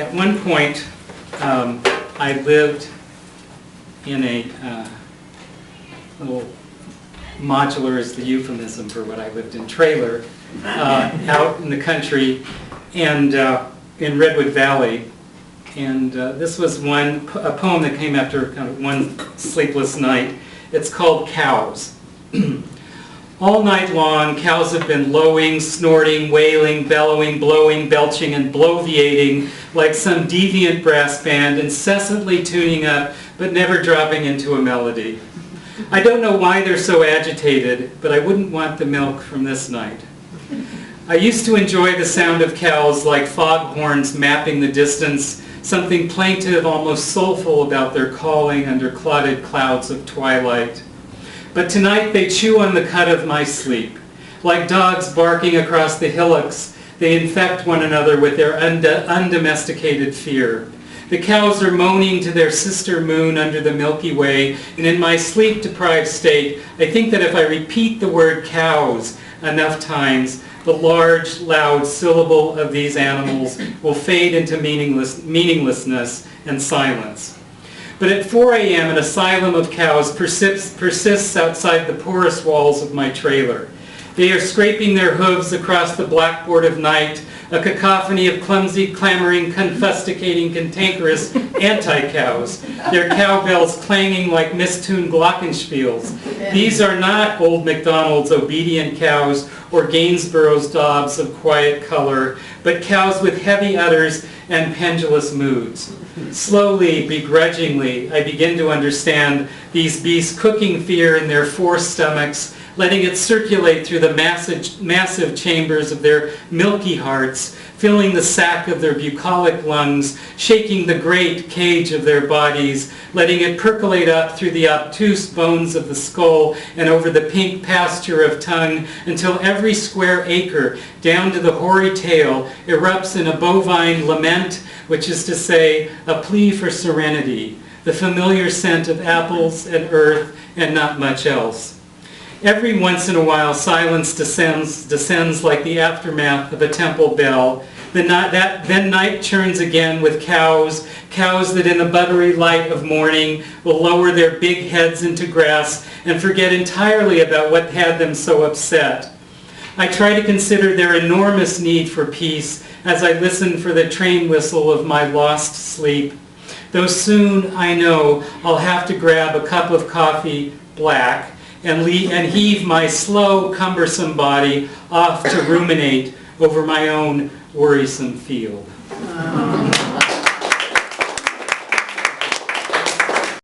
At one point, I lived in a little modular is the euphemism for what I lived in, trailer, out in the country and in Redwood Valley. And this was a poem that came after kind of one sleepless night. It's called Cows. All night long, cows have been lowing, snorting, wailing, bellowing, blowing, belching, and bloviating like some deviant brass band, incessantly tuning up, but never dropping into a melody. I don't know why they're so agitated, but I wouldn't want the milk from this night. I used to enjoy the sound of cows like foghorns mapping the distance, something plaintive, almost soulful about their calling under clotted clouds of twilight. But tonight they chew on the cud of my sleep. Like dogs barking across the hillocks, they infect one another with their undomesticated fear. The cows are moaning to their sister moon under the Milky Way, and in my sleep-deprived state, I think that if I repeat the word cows enough times, the large, loud syllable of these animals will fade into meaninglessness and silence. But at 4 a.m., an asylum of cows persists outside the porous walls of my trailer. They are scraping their hooves across the blackboard of night, a cacophony of clumsy, clamoring, confusticating, cantankerous anti-cows, their cowbells clanging like mistuned glockenspiels. These are not old MacDonald's obedient cows or Gainsborough's daubs of quiet color, but cows with heavy udders and pendulous moods. Slowly, begrudgingly, I begin to understand these beasts cooking fear in their forced stomachs, letting it circulate through the massive chambers of their milky hearts, filling the sac of their bucolic lungs, shaking the great cage of their bodies, letting it percolate up through the obtuse bones of the skull and over the pink pasture of tongue until every square acre, down to the hoary tail, erupts in a bovine lament, which is to say, a plea for serenity, the familiar scent of apples and earth and not much else. Every once in a while, silence descends like the aftermath of a temple bell. Then night churns again with cows that in the buttery light of morning will lower their big heads into grass and forget entirely about what had them so upset. I try to consider their enormous need for peace as I listen for the train whistle of my lost sleep. Though soon, I know, I'll have to grab a cup of coffee, black, and heave my slow, cumbersome body off to ruminate over my own worrisome field.